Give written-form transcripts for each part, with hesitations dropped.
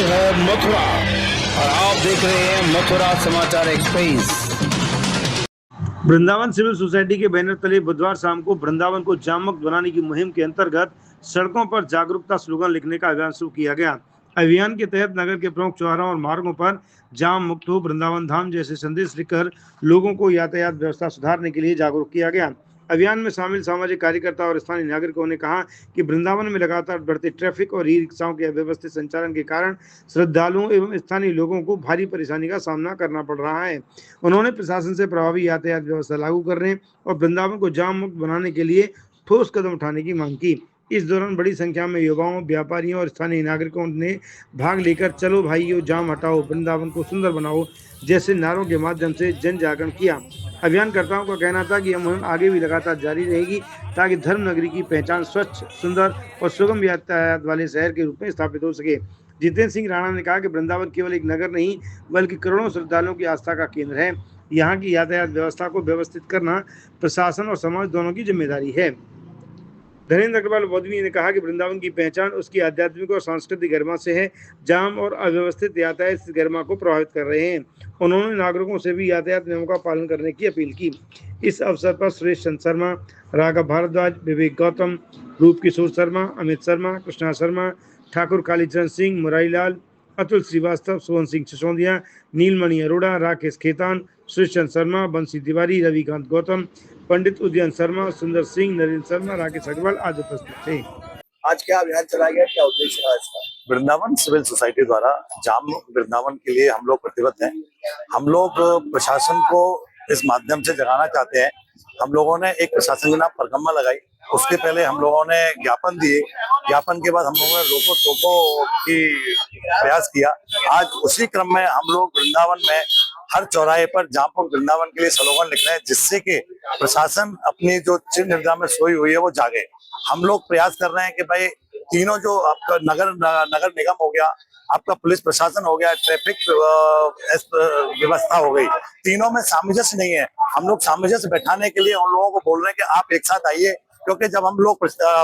है मथुरा और आप देख रहे हैं मथुरा समाचार एक्सप्रेस। वृंदावन सिविल सोसाइटी के बैनर तले बुधवार शाम को वृंदावन को जाम मुक्त बनाने की मुहिम के अंतर्गत सड़कों पर जागरूकता स्लोगन लिखने का अभियान शुरू किया गया। अभियान के तहत नगर के प्रमुख चौराहों और मार्गों पर जाम मुक्त हो वृंदावन धाम जैसे संदेश लिखकर लोगों को यातायात व्यवस्था सुधारने के लिए जागरूक किया गया। अभियान में शामिल सामाजिक कार्यकर्ता और स्थानीय नागरिकों ने कहा कि वृंदावन में लगातार बढ़ते ट्रैफिक और ई रिक्शाओं के अव्यवस्थित संचालन के कारण श्रद्धालुओं एवं स्थानीय लोगों को भारी परेशानी का सामना करना पड़ रहा है। उन्होंने प्रशासन से प्रभावी यातायात व्यवस्था लागू करने और वृंदावन को जाम मुक्त बनाने के लिए ठोस कदम उठाने की मांग की। इस दौरान बड़ी संख्या में युवाओं, व्यापारियों और स्थानीय नागरिकों ने भाग लेकर चलो भाइयों जाम हटाओ, वृंदावन को सुंदर बनाओ जैसे नारों के माध्यम से जन जागरण किया। अभियानकर्ताओं का कहना था कि यह मुहिम आगे भी लगातार जारी रहेगी ताकि धर्म नगरी की पहचान स्वच्छ, सुंदर और सुगम यातायात वाले शहर के रूप में स्थापित हो सके। जितेंद्र सिंह राणा ने कहा कि वृंदावन केवल एक नगर नहीं बल्कि करोड़ों श्रद्धालुओं की आस्था का केंद्र है। यहाँ की यातायात व्यवस्था को व्यवस्थित करना प्रशासन और समाज दोनों की जिम्मेदारी है। धीरेन्द्र अग्रवाल बौद्धवी ने कहा कि वृंदावन की पहचान उसकी आध्यात्मिक और सांस्कृतिक गरिमा से है। जाम और अव्यवस्थित यातायात इस गरिमा को प्रभावित कर रहे हैं। उन्होंने नागरिकों से भी यातायात नियमों का पालन करने की अपील की। इस अवसर पर सुरेश चंद्र शर्मा, राघव भारद्वाज, विवेक गौतम, रूप किशोर शर्मा, अमित शर्मा, कृष्णा शर्मा, ठाकुर कालीचरण सिंह, मुरारीलाल, अतुल श्रीवास्तव, सोहन सिंह सिसोदिया, नीलमणि अरोड़ा, राकेश खेतान, सुरेश चंद्र शर्मा, बंसी तिवारी, रविकांत गौतम, पंडित उदयन शर्मा, सुंदर सिंह, नरेंद्र शर्मा, राकेश अग्रवाल आदि उपस्थित थे। आज क्या अभियान चलाया गया, क्या उद्देश्य रहा इसका? वृंदावन सिविल सोसाइटी द्वारा जाम वृंदावन के लिए हम लोग प्रतिबद्ध हैं। हम लोग प्रशासन को इस माध्यम से जगाना चाहते हैं। हम लोगों ने एक प्रशासन के नाम परिक्रमा लगाई, उसके पहले हम लोगों ने ज्ञापन दिए, ज्ञापन के बाद हम लोगों ने रोको टोको की प्रयास किया। आज उसी क्रम में हम लोग वृंदावन में हर चौराहे पर जाम वृंदावन के लिए स्लोगन लिख रहे हैं, जिससे कि प्रशासन अपनी जो चिर निद्रा में सोई हुई है वो जागे। हम लोग प्रयास कर रहे हैं कि भाई तीनों जो आपका नगर निगम हो गया, आपका पुलिस प्रशासन हो गया, ट्रैफिक व्यवस्था हो गई, तीनों में सामंजस्य नहीं है। हम लोग सामंजस्य बैठाने के लिए उन लोगों को बोल रहे हैं कि आप एक साथ आइए, क्योंकि जब हम लोग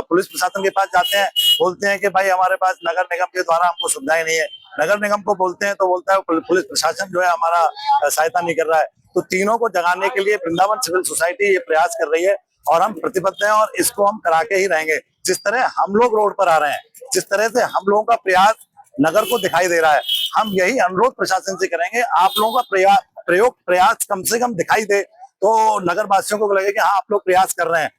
पुलिस प्रशासन के पास जाते हैं बोलते हैं कि भाई हमारे पास नगर निगम के द्वारा हमको सुविधाएं नहीं है। नगर निगम को बोलते हैं तो बोलता है पुलिस प्रशासन जो है हमारा सहायता नहीं कर रहा है। तो तीनों को जगाने के लिए वृंदावन सिविल सोसाइटी ये प्रयास कर रही है और हम प्रतिबद्ध हैं और इसको हम करा के ही रहेंगे। जिस तरह हम लोग रोड पर आ रहे हैं, जिस तरह से हम लोगों का प्रयास नगर को दिखाई दे रहा है, हम यही अनुरोध प्रशासन से करेंगे, आप लोगों का प्रयास कम से कम दिखाई दे तो नगर वासियों को लगे कि हाँ आप लोग प्रयास कर रहे हैं।